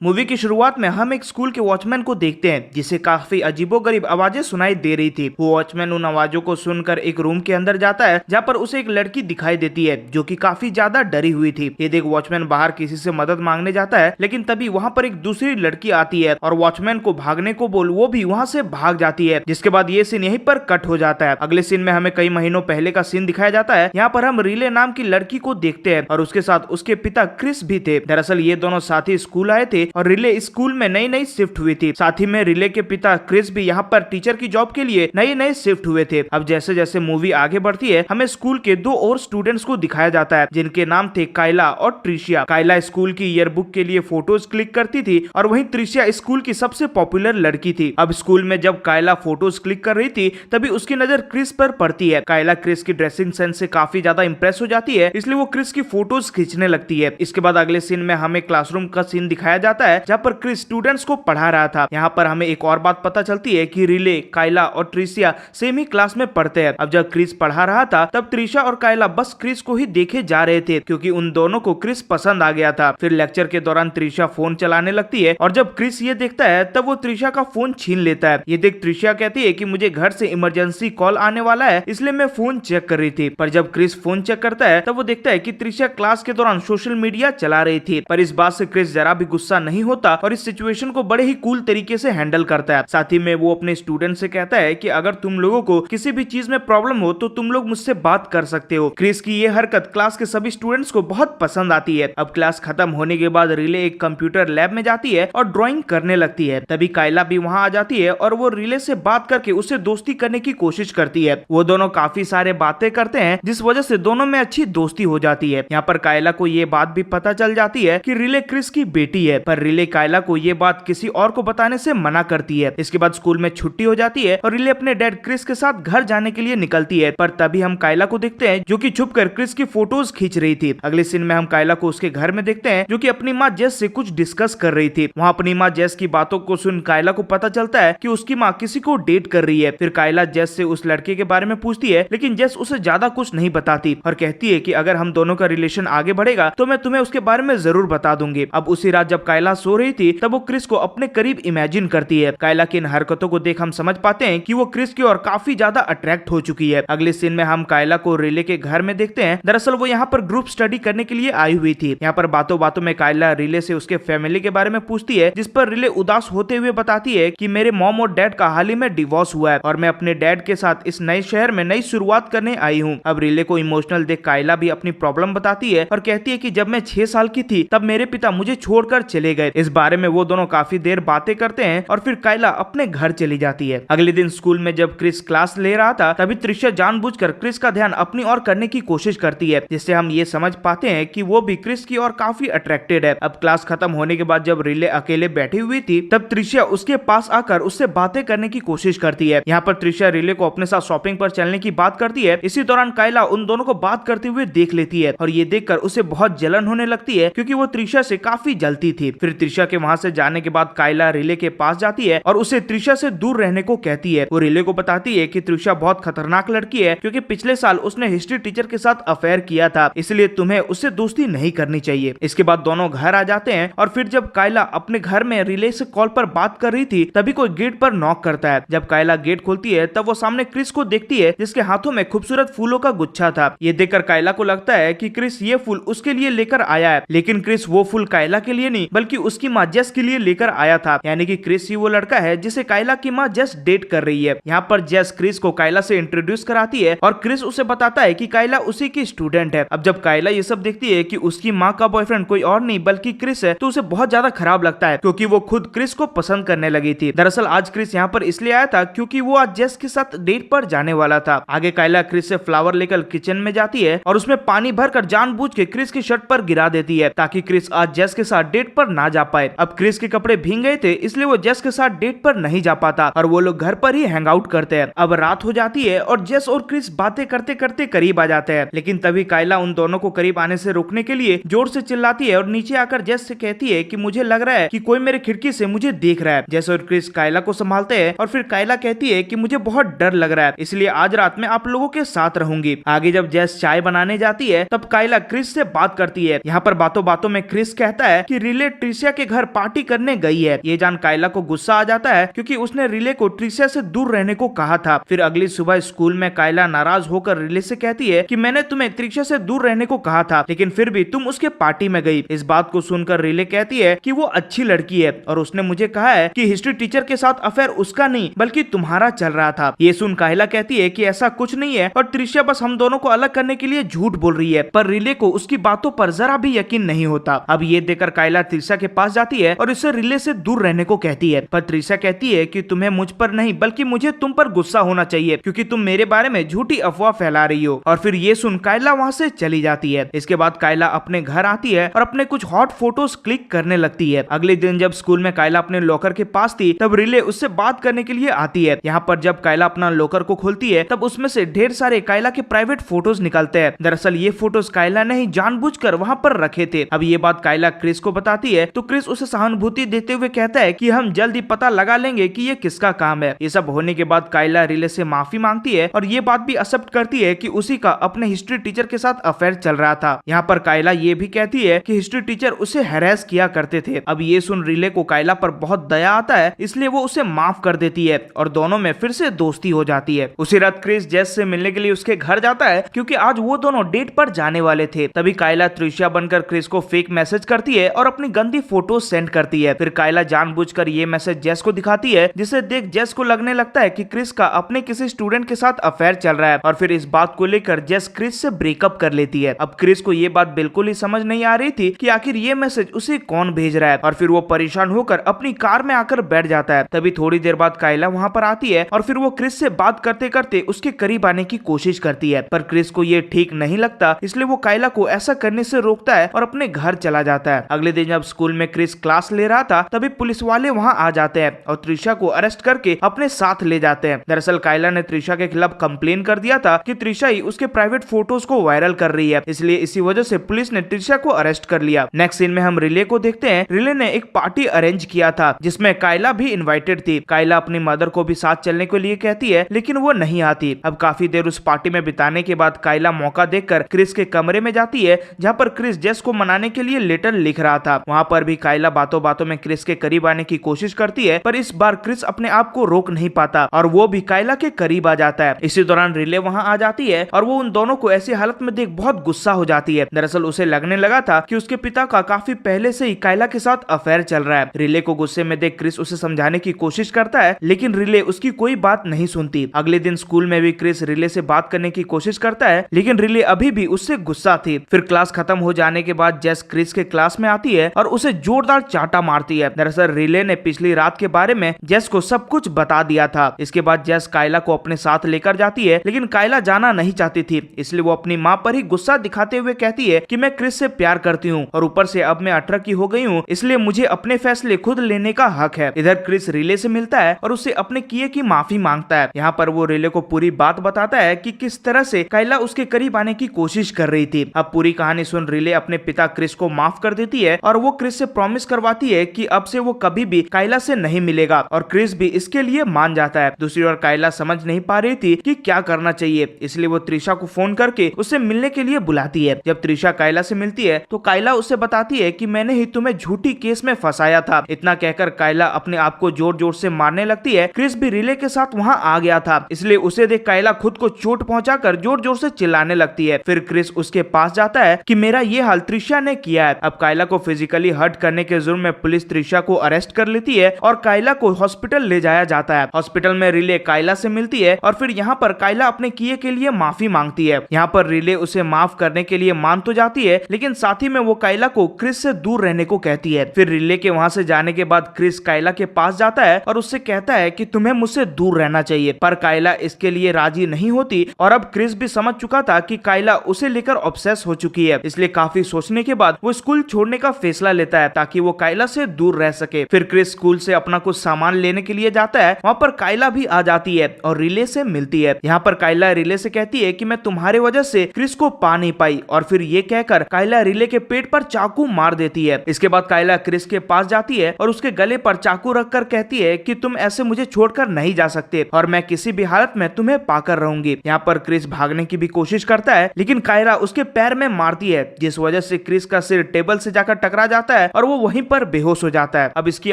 Movie की शुरुआत में हम एक स्कूल के वॉचमैन को देखते हैं जिसे काफी अजीबोगरीब आवाजें सुनाई दे रही थी। वो वॉचमैन उन आवाजों को सुनकर एक रूम के अंदर जाता है जहाँ पर उसे एक लड़की दिखाई देती है जो कि काफी ज्यादा डरी हुई थी। ये देख वॉचमैन बाहर किसी से मदद मांगने जाता है, लेकिन तभी वहाँ पर एक दूसरी लड़की आती है और वॉचमैन को भागने को बोल वो भी वहाँ से भाग जाती है। जिसके बाद ये सीन यहीं पर कट हो जाता है। अगले सीन में हमें कई महीनों पहले का सीन दिखाया जाता है। यहाँ पर हम रिले नाम की लड़की को देखते हैं और उसके साथ उसके पिता क्रिस भी थे। दरअसल ये दोनों साथी स्कूल आए थे और रिले स्कूल में नई नई शिफ्ट हुई थी। साथ ही में रिले के पिता क्रिस भी यहाँ पर टीचर की जॉब के लिए नए नए शिफ्ट हुए थे। अब जैसे जैसे मूवी आगे बढ़ती है हमें स्कूल के दो और स्टूडेंट्स को दिखाया जाता है जिनके नाम थे कायला और ट्रिशिया। कायला स्कूल की ईयरबुक के लिए फोटोज क्लिक करती थी और वहीं ट्रिशिया स्कूल की सबसे पॉपुलर लड़की थी। अब स्कूल में जब कायला फोटोज क्लिक कर रही थी तभी उसकी नजर क्रिस पर पड़ती है। कायला क्रिस की ड्रेसिंग सेंस से काफी ज्यादा इंप्रेस हो जाती है, इसलिए वो क्रिस की फोटोज खींचने लगती है। इसके बाद अगले सीन में हमें क्लासरूम का सीन दिखाया जाता है जहाँ पर क्रिस स्टूडेंट्स को पढ़ा रहा था। यहाँ पर हमें एक और बात पता चलती है कि रिले, कायला और ट्रिशिया सेम ही क्लास में पढ़ते हैं। अब जब क्रिस पढ़ा रहा था तब ट्रिशा और कायला बस क्रिस को ही देखे जा रहे थे क्योंकि उन दोनों को क्रिस पसंद आ गया था। फिर लेक्चर के दौरान ट्रिशा फोन चलाने लगती है और जब क्रिस ये देखता है तब वो ट्रिशा का फोन छीन लेता है। ये देख ट्रिशा कहती है कि मुझे घर से इमरजेंसी कॉल आने वाला है इसलिए मैं फोन चेक कर रही थी। पर जब क्रिस फोन चेक करता है तब वो देखता है कि ट्रिशा क्लास के दौरान सोशल मीडिया चला रही थी। पर इस बात से क्रिस जरा भी गुस्सा नहीं होता और इस सिचुएशन को बड़े ही कूल तरीके से हैंडल करता है। साथ ही में वो अपने स्टूडेंट से कहता है कि अगर तुम लोगों को किसी भी चीज में प्रॉब्लम हो तो तुम लोग मुझसे बात कर सकते हो। क्रिस की ये हरकत क्लास के सभी स्टूडेंट्स को बहुत पसंद आती है। अब क्लास खत्म होने के बाद रिले एक कंप्यूटर लैब में जाती है और ड्राइंग करने लगती है। तभी कायला भी वहां आ जाती है और वो रिले से बात करके उससे दोस्ती करने की कोशिश करती है। वो दोनों काफी सारे बातें करते हैं जिस वजह से दोनों में अच्छी दोस्ती हो जाती है। यहाँ पर कायला को ये बात भी पता चल जाती है कि रिले क्रिस की बेटी है, पर रिले कायला को ये बात किसी और को बताने से मना करती है। इसके बाद स्कूल में छुट्टी हो जाती है और रिले अपने डैड क्रिस के साथ घर जाने के लिए निकलती है। पर तभी हम कायला को देखते हैं जो कि छुपकर क्रिस की फोटोज खींच रही थी। अगले सीन में हम कायला को उसके घर में देखते हैं जो कि अपनी माँ जेस से कुछ डिस्कस कर रही थी। वहाँ अपनी माँ जेस की बातों को सुन कायला को पता चलता है कि उसकी माँ किसी को डेट कर रही है। फिर कायला जेस से उस लड़के के बारे में पूछती है, लेकिन जेस उसे ज्यादा कुछ नहीं बताती और कहती है कि अगर हम दोनों का रिलेशन आगे बढ़ेगा तो मैं तुम्हें उसके बारे में जरूर बता दूंगी। अब उसी रात जब कायला सो रही थी तब वो क्रिस को अपने करीब इमेजिन करती है। कायला की इन हरकतों को देख हम समझ पाते हैं कि वो क्रिस की ओर काफी ज्यादा अट्रैक्ट हो चुकी है। अगले सीन में हम कायला को रिले के घर में देखते हैं। दरअसल वो यहाँ पर ग्रुप स्टडी करने के लिए आई हुई थी। यहाँ पर बातों बातों में कायला रिले से उसके फैमिली के बारे में पूछती है, जिस पर रिले उदास होते हुए बताती है कि मेरे मॉम और डैड का हाल ही में डिवोर्स हुआ है और मैं अपने डैड के साथ इस नए शहर में नई शुरुआत करने आई हूँ। अब रिले को इमोशनल देख कायला भी अपनी प्रॉब्लम बताती है और कहती है कि जब मैं 6 साल की थी तब मेरे पिता मुझे छोड़कर चले गए। इस बारे में वो दोनों काफी देर बातें करते हैं और फिर कायला अपने घर चली जाती है। अगले दिन स्कूल में जब क्रिस क्लास ले रहा था तभी ट्रिशा जानबूझकर क्रिस का ध्यान अपनी ओर करने की कोशिश करती है, जिससे हम ये समझ पाते हैं कि वो भी क्रिस की ओर काफी अट्रैक्टेड है। अब क्लास खत्म होने के बाद जब रिले अकेले बैठी हुई थी तब ट्रिशा उसके पास आकर उससे बातें करने की कोशिश करती है। यहाँ पर ट्रिशा रिले को अपने साथ शॉपिंग पर चलने की बात करती है। इसी दौरान कायला उन दोनों को बात करते हुए देख लेती है और ये देखकर उसे बहुत जलन होने लगती है क्योंकि वो ट्रिशा से काफी जलती थी। फिर ट्रिशा के वहां से जाने के बाद कायला रिले के पास जाती है और उसे ट्रिशा से दूर रहने को कहती है। वो रिले को बताती है कि ट्रिशा बहुत खतरनाक लड़की है क्योंकि पिछले साल उसने हिस्ट्री टीचर के साथ अफेयर किया था, इसलिए तुम्हें उससे दोस्ती नहीं करनी चाहिए। इसके बाद दोनों घर आ जाते हैं और फिर जब कायला अपने घर में रिले से कॉल पर बात कर रही थी तभी कोई गेट पर नॉक करता है। जब कायला गेट खोलती है तब वो सामने क्रिस को देखती है जिसके हाथों में खूबसूरत फूलों का गुच्छा था। ये देखकर कायला को लगता है कि क्रिस ये फूल उसके लिए लेकर आया है, लेकिन क्रिस वो फूल कायला के लिए नहीं बल्कि उसकी माँ जेस के लिए लेकर आया था। यानी कि क्रिस ही वो लड़का है जिसे कायला की माँ जेस डेट कर रही है। यहाँ पर जेस क्रिस को कायला से इंट्रोड्यूस कराती है और क्रिस उसे बताता है कि कायला उसी की स्टूडेंट है। अब जब कायला ये सब देखती है कि उसकी माँ का बॉयफ्रेंड कोई और नहीं बल्कि क्रिस है तो उसे बहुत ज्यादा खराब लगता है क्योंकि वो खुद क्रिस को पसंद करने लगी थी। दरअसल आज क्रिस यहाँ पर इसलिए आया था क्योंकि वो आज जेस के साथ डेट पर जाने वाला था। आगे कायला क्रिस से फ्लावर लेकर किचन में जाती है और उसमें पानी भरकर जानबूझ के क्रिस की शर्ट पर गिरा देती है ताकि क्रिस आज जेस के साथ डेट पर ना जा पाए। अब क्रिस के कपड़े भीग गए थे इसलिए वो जेस के साथ डेट पर नहीं जा पाता और वो लोग घर पर ही हैंग आउट करते हैं। अब रात हो जाती है और जेस और क्रिस बातें करते करते करीब आ जाते हैं, लेकिन तभी कायला उन दोनों को करीब आने से रोकने के लिए जोर से चिल्लाती है और नीचे आकर जेस से कहती है कि मुझे लग रहा है कि कोई मेरे खिड़की से मुझे देख रहा है। जेस और क्रिस कायला को संभालते हैं और फिर कायला कहती है कि मुझे बहुत डर लग रहा है इसलिए आज रात में आप लोगों के साथ रहूंगी। आगे जब जेस चाय बनाने जाती है तब कायला क्रिस से बात करती है। यहाँ पर बातों बातों में क्रिस कहता है कि रिले ट्रिशिया के घर पार्टी करने गई है। ये जान कायला को गुस्सा आ जाता है क्योंकि उसने रिले को ट्रिशिया से दूर रहने को कहा था। फिर अगली सुबह स्कूल में कायला नाराज होकर रिले से कहती है कि मैंने तुम्हें ट्रिशिया से दूर रहने को कहा था, लेकिन फिर भी तुम उसके पार्टी में गई। इस बात को सुनकर रिले कहती है कि वो अच्छी लड़की है और उसने मुझे कहा है कि हिस्ट्री टीचर के साथ अफेयर उसका नहीं बल्कि तुम्हारा चल रहा था। ये सुन कायला कहती है कि ऐसा कुछ नहीं है और ट्रिशिया बस हम दोनों को अलग करने के लिए झूठ बोल रही है, पर रिले को उसकी बातों पर जरा भी यकीन नहीं होता। अब ये देखकर कायला ट्रिशिया के पास जाती है और इससे रिले से दूर रहने को कहती है, पर ट्रिशिया कहती है कि तुम्हें मुझ पर नहीं बल्कि मुझे तुम पर गुस्सा होना चाहिए क्योंकि तुम मेरे बारे में झूठी अफवाह फैला रही हो। और फिर ये सुन कायला वहाँ से चली जाती है। इसके बाद कायला अपने घर आती है और अपने कुछ हॉट फोटोज क्लिक करने लगती है। अगले दिन जब स्कूल में कायला अपने लॉकर के पास थी तब रिले उससे बात करने के लिए आती है। यहाँ पर जब कायला अपना लॉकर को खोलती है तब उसमें से ढेर सारे कायला के प्राइवेट फोटोज निकलते हैं। दरअसल ये फोटोज कायला ने ही जानबूझकर वहाँ पर रखे थे। अब ये बात कायला क्रिस को बताती है तो क्रिस उसे सहानुभूति देते हुए कहता है कि हम जल्द ही पता लगा लेंगे कि ये किसका काम है। ये सब होने के बाद कायला रिले से माफी मांगती है और ये बात भी एक्सेप्ट करती है कि उसी का अपने हिस्ट्री टीचर के साथ अफेयर चल रहा था। यहाँ पर कायला ये भी कहती है कि हिस्ट्री टीचर उसे हैरेस किया करते थे। अब ये सुन रिले को कायला पर बहुत दया आता है, इसलिए वो उसे माफ कर देती है और दोनों में फिर से दोस्ती हो जाती है। उसी रात क्रिस जेस से मिलने के लिए उसके घर जाता है क्योंकि आज वो दोनों डेट पर जाने वाले थे। तभी कायला ट्रिशिया बनकर क्रिस को फेक मैसेज करती है और अपनी गंदी फोटो सेंड करती है। फिर कायला जानबूझकर ये मैसेज जेस को दिखाती है, जिसे देख जेस को लगने लगता है कि क्रिस का अपने किसी स्टूडेंट के साथ अफेयर चल रहा है और फिर इस बात को लेकर जेस क्रिस से ब्रेकअप कर लेती है। अब क्रिस को ये बात बिल्कुल ही समझ नहीं आ रही थी कि आखिर ये मैसेज उसे कौन भेज रहा है और फिर वो परेशान होकर अपनी कार में आकर बैठ जाता है। तभी थोड़ी देर बाद कायला वहाँ पर आती है और फिर वो क्रिस से बात करते करते उसके करीब आने की कोशिश करती है, पर क्रिस को ये ठीक नहीं लगता, इसलिए वो कायला को ऐसा करने से रोकता है और अपने घर चला जाता है। अगले दिन जब स्कूल में क्रिस क्लास ले रहा था तभी पुलिस वाले वहाँ आ जाते हैं और त्रिशा को अरेस्ट करके अपने साथ ले जाते हैं। दरअसल कायला ने त्रिशा के खिलाफ कंप्लेन कर दिया था कि त्रिशा ही उसके प्राइवेट फोटोज को वायरल कर रही है, इसलिए इसी वजह से पुलिस ने त्रिशा को अरेस्ट कर लिया। नेक्स्ट सीन में हम रिले को देखते हैं। रिले ने एक पार्टी अरेंज किया था जिसमें कायला भी इन्वाइटेड थी। कायला अपनी मदर को भी साथ चलने के लिए कहती है लेकिन वो नहीं आती। अब काफी देर उस पार्टी में बिताने के बाद कायला मौका देखकर क्रिस के कमरे में जाती है जहाँ पर क्रिस जेस को मनाने के लिए लेटर लिख रहा था। वहाँ पर भी कायला बातों बातों में क्रिस के करीब आने की कोशिश करती है, पर इस बार क्रिस अपने आप को रोक नहीं पाता और वो भी कायला के करीब आ जाता है। इसी दौरान रिले वहाँ आ जाती है और वो उन दोनों को ऐसी हालत में देख बहुत गुस्सा हो जाती है। दरअसल उसे लगने लगा था कि उसके पिता का काफी पहले से ही कायला के साथ अफेयर चल रहा है। रिले को गुस्से में देख क्रिस उसे समझाने की कोशिश करता है लेकिन रिले उसकी कोई बात नहीं सुनती। अगले दिन स्कूल में भी क्रिस रिले से बात करने की कोशिश करता है लेकिन रिले अभी भी उससे गुस्सा थी। फिर क्लास खत्म हो जाने के बाद जेस क्रिस के क्लास में आती है और उसे जोरदार चाटा मारती है। दरअसल रिले ने पिछली रात के बारे में जेस को सब कुछ बता दिया था। इसके बाद जेस कायला को अपने साथ लेकर जाती है लेकिन कायला जाना नहीं चाहती थी, इसलिए वो अपनी माँ पर ही गुस्सा दिखाते हुए कहती है कि मैं क्रिस से प्यार करती हूँ और ऊपर से अब मैं 18 की हो गई हूँ, इसलिए मुझे अपने फैसले खुद लेने का हक है। इधर क्रिस रिले से मिलता है और उससे अपने किए की माफी मांगता है। यहाँ पर वो रिले को पूरी बात बताता है कि किस तरह से कायला उसके करीब आने की कोशिश कर रही थी। अब पूरी कहानी सुन रिले अपने पिता क्रिस को माफ कर देती है और वो क्रिस से प्रॉमिस करवाती है कि अब से वो कभी भी कायला से नहीं मिलेगा और क्रिस भी इसके लिए मान जाता है। दूसरी ओर कायला समझ नहीं पा रही थी कि क्या करना चाहिए, इसलिए वो त्रिशा को फोन करके उससे मिलने के लिए बुलाती है। जब त्रिशा कायला से मिलती है तो कायला उसे बताती है कि मैंने ही तुम्हें झूठी केस में फंसाया था। इतना कहकर कायला अपने आप को जोर जोर से मारने लगती है। क्रिस भी रिले के साथ वहाँ आ गया था, इसलिए उसे देख कायला खुद को चोट पहुंचाकर जोर जोर से चिल्लाने लगती है। फिर क्रिस उसके पास जाता है कि मेरा ये हाल त्रिशा ने किया है। अब कायला को फिजिकली हर्ट करने के जुर्म में पुलिस त्रिशा को अरेस्ट कर लेती है और कायला को हॉस्पिटल ले जाया जाता है। हॉस्पिटल में रिले कायला से मिलती है और फिर यहाँ पर कायला अपने किए के लिए माफी मांगती है। यहाँ पर रिले उसे माफ करने के लिए मान तो जाती है लेकिन साथ ही में वो कायला को क्रिस से दूर रहने को कहती है। फिर रिले के वहाँ से जाने के बाद क्रिस कायला के पास जाता है और उससे कहता है कि तुम्हें मुझसे दूर रहना चाहिए, पर कायला इसके लिए राजी नहीं होती और अब क्रिस भी समझ चुका था कि कायला उसे लेकर ऑब्सेस हो चुकी है, इसलिए काफी सोचने के बाद वो स्कूल छोड़ने का फैसला लेता है ताकि वो कायला से दूर रह सके। फिर क्रिस स्कूल से अपना कुछ सामान लेने के लिए जाता है। वहाँ पर कायला भी आ जाती है और रिले से मिलती है। यहाँ पर कायला रिले से कहती है कि मैं तुम्हारे वजह से क्रिस को पा नहीं पाई और फिर ये कहकर कायला रिले के पेट पर चाकू मार देती है। इसके बाद कायला क्रिस के पास जाती है और उसके गले पर चाकू रखकर कहती है कि तुम ऐसे मुझे छोड़कर नहीं जा सकते और मैं किसी भी हालत में तुम्हें पाकर रहूंगी। यहाँ पर क्रिस भागने की भी कोशिश करता है लेकिन कायला उसके पैर में मारती है, जिस वजह से क्रिस का सिर टेबल से जाकर टकरा जाता जाता है और वो वहीं पर बेहोश हो जाता है। अब इसकी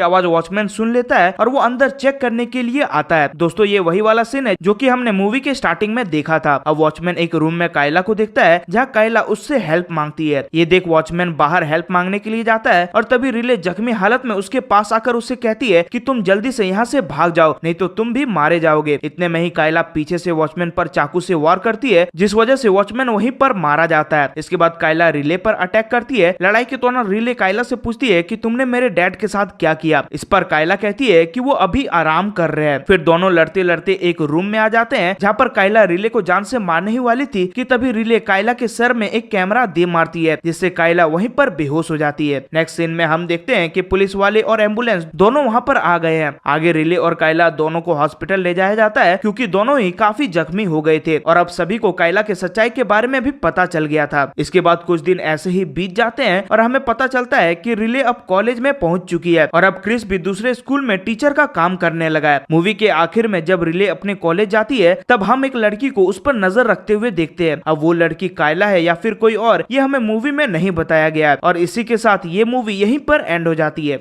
आवाज वॉचमैन सुन लेता है और वो अंदर चेक करने के लिए आता है। दोस्तों ये वही वाला सीन है जो कि हमने मूवी के स्टार्टिंग में देखा था। अब वॉचमैन एक रूम में कायला को देखता है जहाँ कायला उससे हेल्प मांगती है। ये देख वॉचमैन बाहर हेल्प मांगने के लिए जाता है और तभी रिले जख्मी हालत में उसके पास आकर उससे कहती है कि तुम जल्दी से यहाँ से भाग जाओ, नहीं तो तुम भी मारे जाओगे। इतने में ही कायला पीछे से वॉचमैन पर चाकू से वार करती है, जिस वजह से वॉचमैन वहीं पर मारा जाता है। इसके बाद कायला रिले पर अटैक करती है। लड़ाई के दौरान रिले कायला से पूछती है कि तुमने मेरे डैड के साथ क्या किया। इस पर कायला कहती है कि वो अभी आराम कर रहे हैं। फिर दोनों लड़ते लड़ते एक रूम में आ जाते हैं जहाँ पर कायला रिले को जान से मारने ही वाली थी कि तभी रिले कायला के सर में एक कैमरा दे मारती है, जिससे कायला वहीं पर बेहोश हो जाती है। नेक्स्ट सीन में हम देखते हैं कि पुलिस वाले और एम्बुलेंस दोनों वहाँ पर आ गए हैं। आगे रिले और कायला दोनों को हॉस्पिटल ले जाया जाता है क्योंकि दोनों ही काफी जख्मी हो गए थे और अब सभी को कायला के सच्चाई के बारे में भी पता चल गया था। इसके बाद कुछ दिन ऐसे ही बीत जाते हैं और हमें पता चलता है कि रिले अब कॉलेज में पहुंच चुकी है और अब क्रिस भी दूसरे स्कूल में टीचर का काम करने लगा है। मूवी के आखिर में जब रिले अपने कॉलेज जाती है तब हम एक लड़की को उस पर नजर रखते हुए देखते हैं। अब वो लड़की कायला है या फिर कोई और, ये हमें मूवी में नहीं बताया गया है और इसी के साथ ये मूवी यहीं पर एंड हो जाती है।